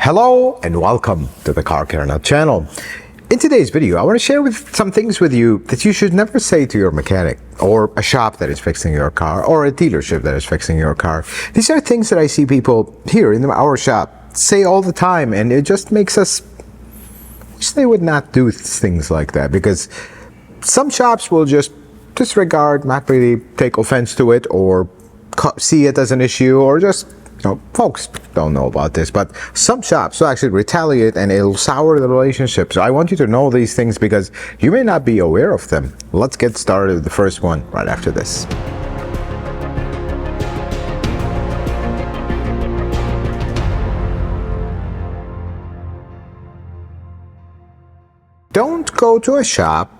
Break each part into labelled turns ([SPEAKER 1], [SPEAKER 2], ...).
[SPEAKER 1] Hello and welcome to the Car Care Nut channel. In today's video, I want to share some things with you that you should never say to your mechanic or a shop that is fixing your car or a dealership that is fixing your car. These are things that I see people here in our shop say all the time, and it just makes us wish they would not do things like that, because some shops will just disregard, not really take offense to it, or see it as an issue, or just, folks don't know about this, but some shops will actually retaliate and it'll sour the relationship. So I want you to know these things because you may not be aware of them. Let's get started with the first one right after this. Don't go to a shop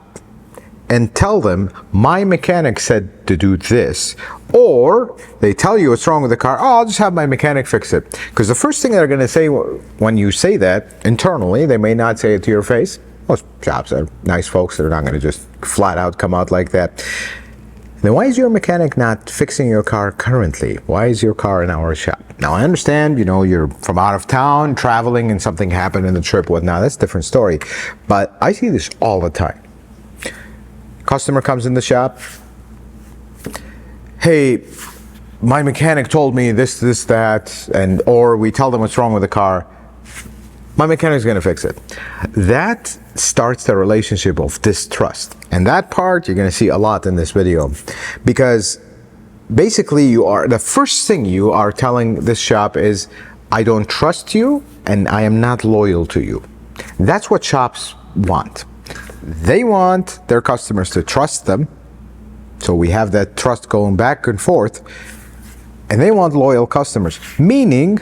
[SPEAKER 1] and tell them, my mechanic said to do this, or they tell you what's wrong with the car. Oh, I'll just have my mechanic fix it. Because the first thing they're going to say when you say that internally, they may not say it to your face. Most shops are nice folks. They're not going to just flat out come out like that. Then why is your mechanic not fixing your car currently? Why is your car in our shop? Now, I understand, you're from out of town, traveling, and something happened in the trip, whatnot. That's a different story. But I see this all the time. Customer comes in the shop. Hey, my mechanic told me this, that, or we tell them what's wrong with the car. My mechanic's going to fix it. That starts the relationship of distrust. And that part you're going to see a lot in this video, because basically the first thing you are telling this shop is, I don't trust you and I am not loyal to you. That's what shops want. They want their customers to trust them. So we have that trust going back and forth. And they want loyal customers, meaning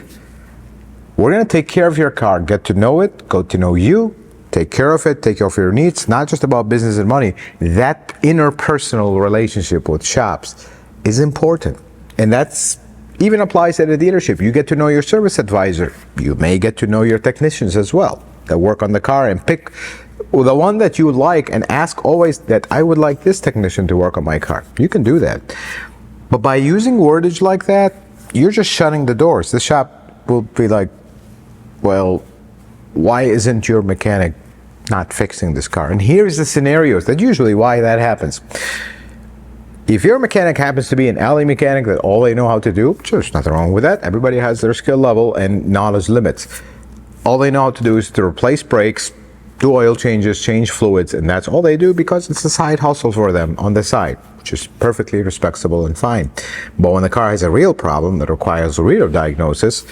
[SPEAKER 1] we're going to take care of your car, get to know it, go to know you, take care of it, take care of your needs, not just about business and money. That interpersonal relationship with shops is important. And that's even applies at a dealership. You get to know your service advisor. You may get to know your technicians as well that work on the car, and pick the one that you would like and ask always that I would like this technician to work on my car. You can do that. But by using wordage like that, you're just shutting the doors. The shop will be like, well, why isn't your mechanic not fixing this car? And here's the scenarios that usually why that happens. If your mechanic happens to be an alley mechanic that all they know how to do, sure, there's nothing wrong with that. Everybody has their skill level and knowledge limits. All they know how to do is to replace brakes, do oil changes, change fluids, and that's all they do because it's a side hustle for them on the side, which is perfectly respectable and fine. But when the car has a real problem that requires a real diagnosis,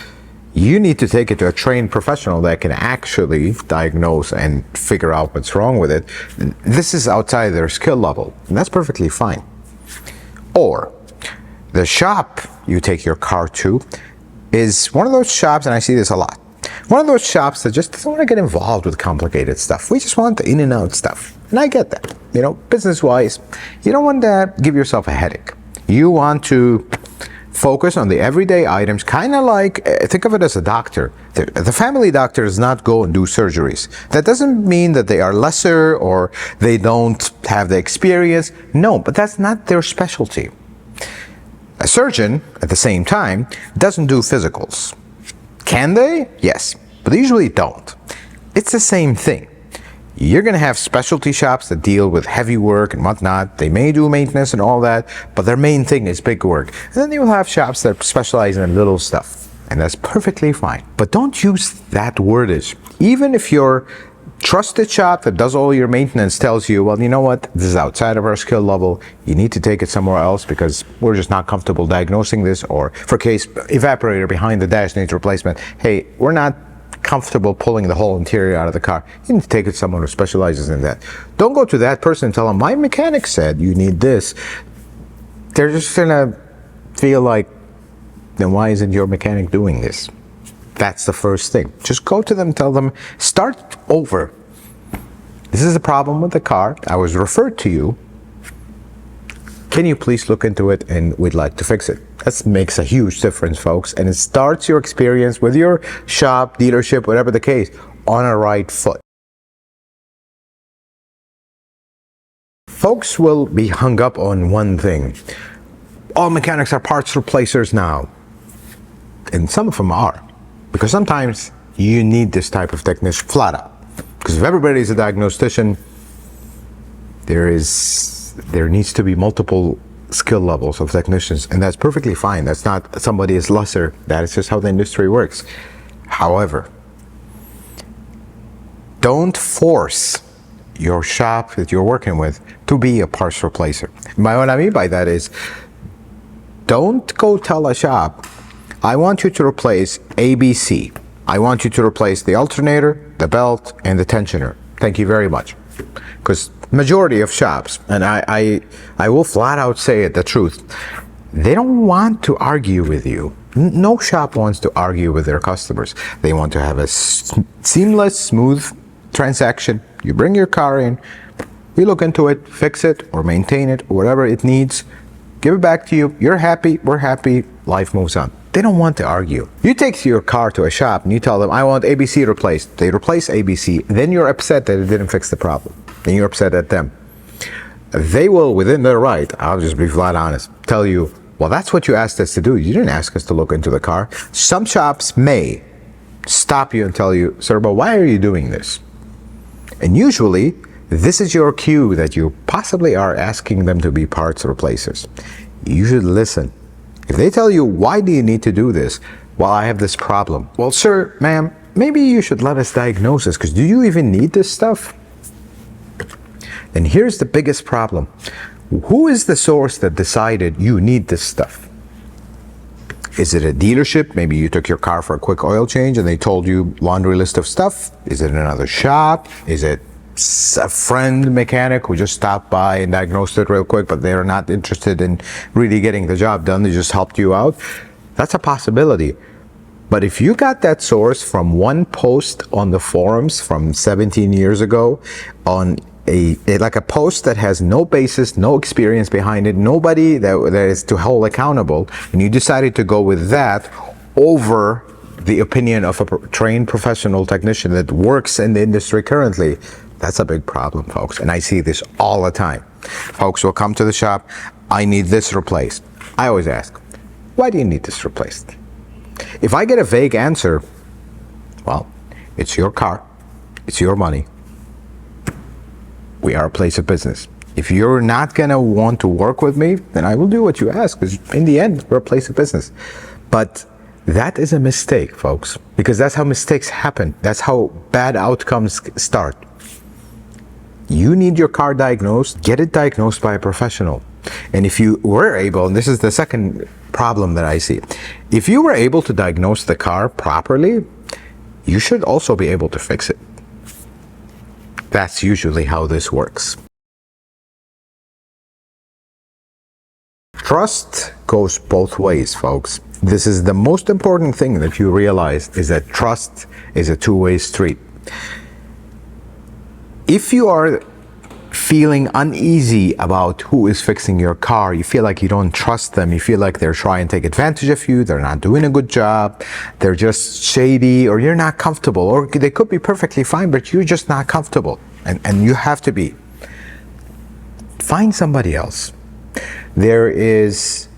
[SPEAKER 1] you need to take it to a trained professional that can actually diagnose and figure out what's wrong with it. This is outside their skill level, and that's perfectly fine. Or the shop you take your car to is one of those shops, and I see this a lot, one of those shops that just doesn't want to get involved with complicated stuff. We just want the in and out stuff. And I get that. Business-wise, you don't want to give yourself a headache. You want to focus on the everyday items, kind of like, think of it as a doctor. The family doctor does not go and do surgeries. That doesn't mean that they are lesser or they don't have the experience. No, but that's not their specialty. A surgeon, at the same time, doesn't do physicals. Can they? Yes, but they usually don't. It's the same thing. You're going to have specialty shops that deal with heavy work and whatnot. They may do maintenance and all that, but their main thing is big work. And then you'll have shops that specialize in little stuff, and that's perfectly fine. But don't use that wordage. Even if your trusted shop that does all your maintenance tells you, well, you know what, this is outside of our skill level, you need to take it somewhere else because we're just not comfortable diagnosing this, or for case evaporator behind the dash needs replacement, hey, we're not comfortable pulling the whole interior out of the car. You need to take it to someone who specializes in that. Don't go to that person and tell them, my mechanic said you need this. They're just gonna feel like, then why isn't your mechanic doing this? That's the first thing. Just go to them, tell them, start over. This is a problem with the car. I was referred to you. Can you please look into it, and we'd like to fix it. That makes a huge difference, folks. And it starts your experience with your shop, dealership, whatever the case, on a right foot. Folks will be hung up on one thing. All mechanics are parts replacers now. And some of them are. Because sometimes You need this type of technician, flat out. Because if everybody is a diagnostician, there needs to be multiple skill levels of technicians, and that's perfectly fine. That's not somebody is lesser. That is just how the industry works. However, don't force your shop that you're working with to be a parts replacer. What I mean by that is, don't go tell a shop, I want you to replace ABC. I want you to replace the alternator, the belt, and the tensioner. Thank you very much. Because majority of shops, and I will flat out say it, the truth, they don't want to argue with you. No shop wants to argue with their customers. They want to have a seamless, smooth transaction. You bring your car in, we look into it, fix it, or maintain it, or whatever it needs, give it back to you. You're happy, we're happy, life moves on. They don't want to argue. You take your car to a shop and you tell them, I want ABC replaced. They replace ABC. Then you're upset that it didn't fix the problem. Then you're upset at them. They will, within their right, I'll just be flat honest, tell you, well, that's what you asked us to do. You didn't ask us to look into the car. Some shops may stop you and tell you, sir, but why are you doing this? And usually, this is your cue that you possibly are asking them to be parts replacers. You should listen. If they tell you, why do you need to do this? Well, I have this problem. Well, sir, ma'am, maybe you should let us diagnose this, because do you even need this stuff? And here's the biggest problem. Who is the source that decided you need this stuff? Is it a dealership? Maybe you took your car for a quick oil change and they told you laundry list of stuff. Is it another shop? Is it a friend mechanic who just stopped by and diagnosed it real quick, but they're not interested in really getting the job done? They just helped you out. That's a possibility. But if you got that source from one post on the forums from 17 years ago, on like a post that has no basis, no experience behind it, nobody that is to hold accountable, and you decided to go with that over the opinion of a trained professional technician that works in the industry currently, that's a big problem, folks. And I see this all the time. Folks will come to the shop, I need this replaced. I always ask, why do you need this replaced? If I get a vague answer, well, it's your car, it's your money. We are a place of business. If you're not gonna want to work with me, then I will do what you ask, because in the end, we're a place of business. But that is a mistake, folks, because that's how mistakes happen. That's how bad outcomes start. You need your car diagnosed, get it diagnosed by a professional. And if you were able, and this is the second problem that I see, if you were able to diagnose the car properly, you should also be able to fix it. That's usually how this works. Trust goes both ways, folks. This is the most important thing that you realize, is that trust is a two-way street. If you are feeling uneasy about who is fixing your car, you feel like you don't trust them, you feel like they're trying to take advantage of you, they're not doing a good job, they're just shady, or you're not comfortable, or they could be perfectly fine, but you're just not comfortable, and you have to be. Find somebody else. There is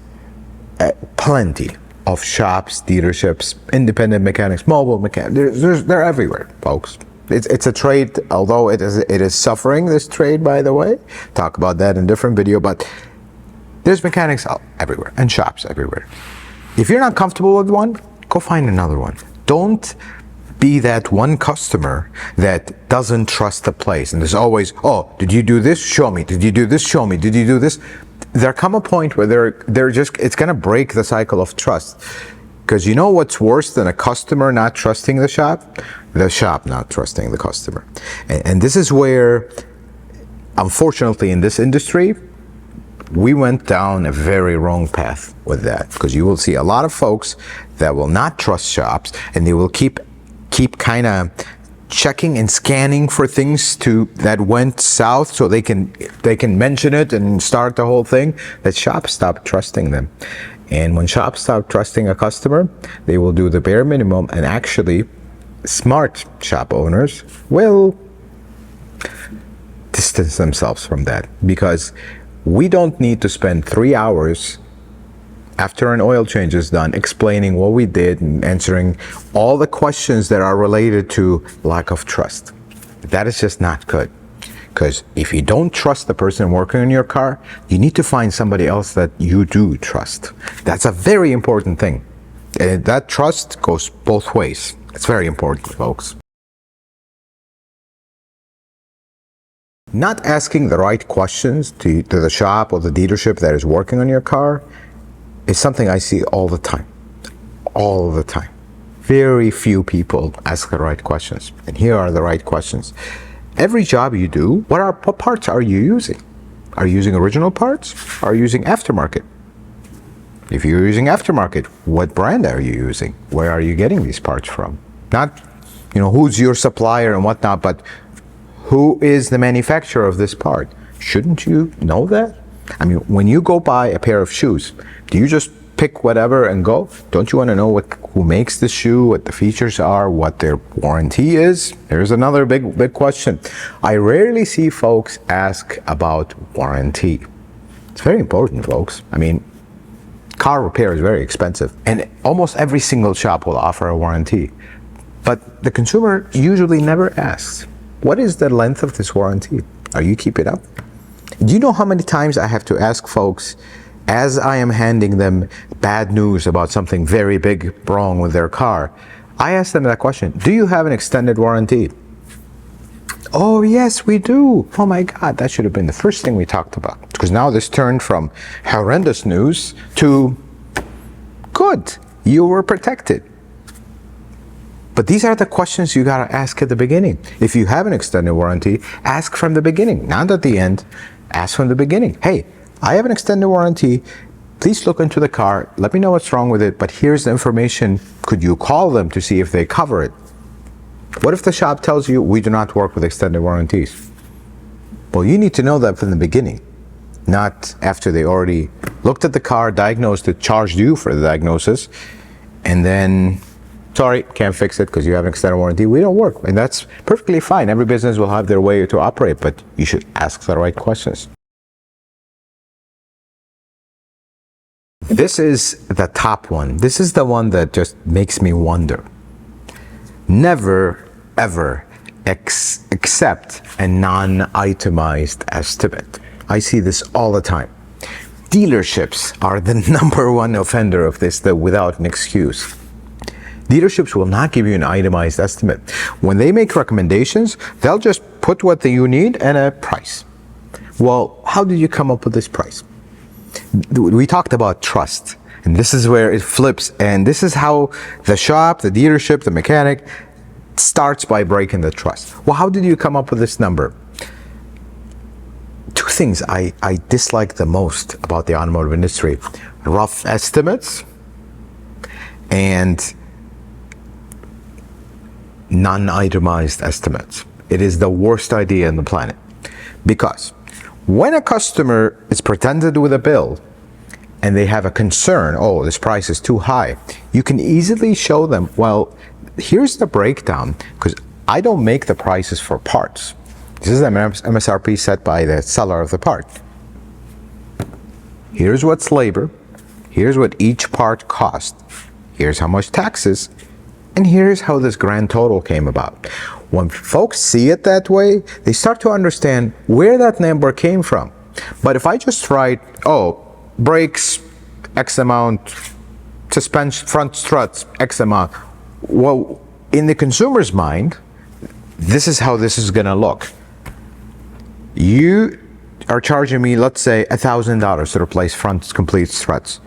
[SPEAKER 1] plenty of shops, dealerships, independent mechanics, mobile mechanics, they're everywhere, folks. It's a trade, although it is suffering, this trade, by the way. Talk about that in a different video, but there's mechanics everywhere and shops everywhere. If you're not comfortable with one, go find another one. Don't be that one customer that doesn't trust the place and there's always, oh, did you do this? Show me. Did you do this? Show me. Did you do this? There come a point where they're just, it's gonna break the cycle of trust. Because you know what's worse than a customer not trusting the shop? The shop not trusting the customer. And this is where, unfortunately, in this industry, we went down a very wrong path with that. Because you will see a lot of folks that will not trust shops, and they will keep kind of checking and scanning for things that went south, so they can mention it and start the whole thing. That shops stop trusting them. And when shops stop trusting a customer, they will do the bare minimum, and actually smart shop owners will distance themselves from that, because we don't need to spend 3 hours after an oil change is done, explaining what we did and answering all the questions that are related to lack of trust. That is just not good. Because if you don't trust the person working on your car, you need to find somebody else that you do trust. That's a very important thing. And that trust goes both ways. It's very important, folks. Not asking the right questions to the shop or the dealership that is working on your car is something I see all the time. All the time. Very few people ask the right questions. And here are the right questions. Every job you do, what parts are you using? Are you using original parts? Are you using aftermarket? If you're using aftermarket, what brand are you using? Where are you getting these parts from? Not, who's your supplier and whatnot, but who is the manufacturer of this part? Shouldn't you know that? I mean, when you go buy a pair of shoes, do you just pick whatever and go? Don't you want to know who makes the shoe, what the features are, what their warranty is? There's another big question. I rarely see folks ask about warranty. It's very important, folks. I mean, car repair is very expensive, and almost every single shop will offer a warranty. But the consumer usually never asks, what is the length of this warranty? Are you keeping up? Do you know how many times I have to ask folks as I am handing them bad news about something very big wrong with their car? I ask them that question, do you have an extended warranty? Oh, yes, we do. Oh my God, that should have been the first thing we talked about. Because now this turned from horrendous news to good, you were protected. But these are the questions you gotta ask at the beginning. If you have an extended warranty, ask from the beginning, not at the end. Ask from the beginning. Hey, I have an extended warranty. Please look into the car. Let me know what's wrong with it, but here's the information. Could you call them to see if they cover it? What if the shop tells you we do not work with extended warranties? Well, you need to know that from the beginning, not after they already looked at the car, diagnosed it, charged you for the diagnosis, and then, sorry, can't fix it because you have an extended warranty. We don't work. And that's perfectly fine. Every business will have their way to operate, but you should ask the right questions. This is the top one. This is the one that just makes me wonder. Never, ever accept a non-itemized estimate. I see this all the time. Dealerships are the number one offender of this, without an excuse. Dealerships will not give you an itemized estimate. When they make recommendations, they'll just put what you need and a price. Well, how did you come up with this price? We talked about trust, and this is where it flips, and this is how the shop, the dealership, the mechanic starts by breaking the trust. Well, how did you come up with this number? Two things I dislike the most about the automotive industry: rough estimates and non-itemized estimates. It is the worst idea on the planet, because when a customer is presented with a bill and they have a concern, oh, this price is too high, you can easily show them, well, here's the breakdown, because I don't make the prices for parts. This is the MSRP set by the seller of the part. Here's what's labor, here's what each part cost, here's how much taxes, and here's how this grand total came about. When folks see it that way, they start to understand where that number came from. But if I just write, oh, brakes, X amount, suspension, front struts, X amount, well, in the consumer's mind, this is how this is gonna look. You are charging me, let's say, $1,000 to replace front complete struts.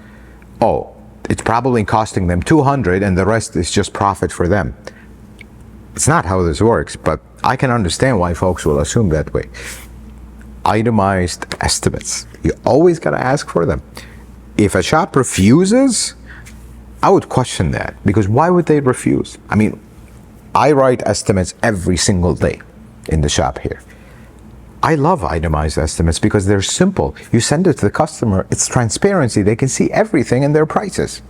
[SPEAKER 1] Oh, it's probably costing them $200 and the rest is just profit for them. It's not how this works, but I can understand why folks will assume that way. Itemized estimates. You always gotta ask for them. If a shop refuses, I would question that, because why would they refuse? I mean, I write estimates every single day in the shop here. I love itemized estimates because they're simple. You send it to the customer, it's transparency. They can see everything in their prices.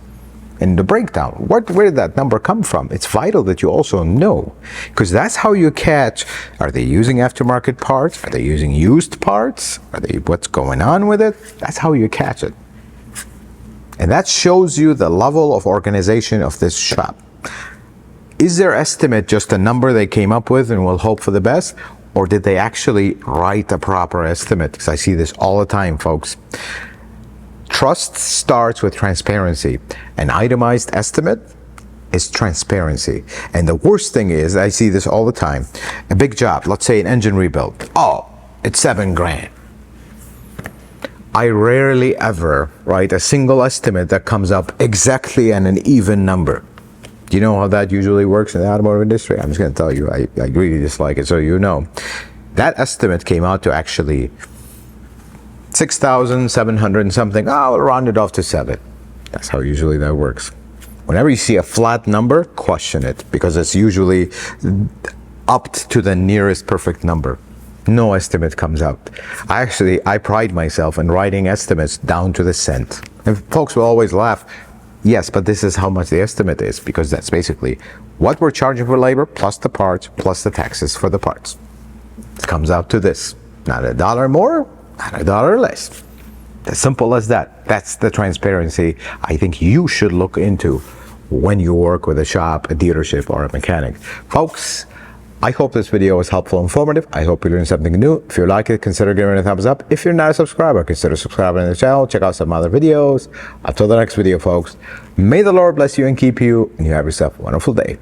[SPEAKER 1] And the breakdown, where did that number come from? It's vital that you also know, because that's how you catch, are they using aftermarket parts? Are they using used parts? What's going on with it? That's how you catch it. And that shows you the level of organization of this shop. Is their estimate just a number they came up with and will hope for the best? Or did they actually write a proper estimate? Because I see this all the time, folks. Trust starts with transparency. An itemized estimate is transparency. And the worst thing is, I see this all the time, a big job, let's say an engine rebuild. Oh, it's $7,000. I rarely ever write a single estimate that comes up exactly and an even number. Do you know how that usually works in the automotive industry? I'm just going to tell you, I really dislike it, so you know. That estimate came out to actually 6,700 and something. Oh, I'll round it off to 7. That's how usually that works. Whenever you see a flat number, question it, because it's usually upped to the nearest perfect number. No estimate comes out. I pride myself in writing estimates down to the cent. And folks will always laugh. Yes, but this is how much the estimate is, because that's basically what we're charging for labor plus the parts plus the taxes for the parts. It comes out to this. Not $1 more, not $1 less. As simple as that. That's the transparency I think you should look into when you work with a shop, a dealership, or a mechanic. Folks, I hope this video was helpful and informative. I hope you learned something new. If you like it, consider giving it a thumbs up. If you're not a subscriber, consider subscribing to the channel. Check out some other videos. Until the next video, folks, may the Lord bless you and keep you, and you have yourself a wonderful day.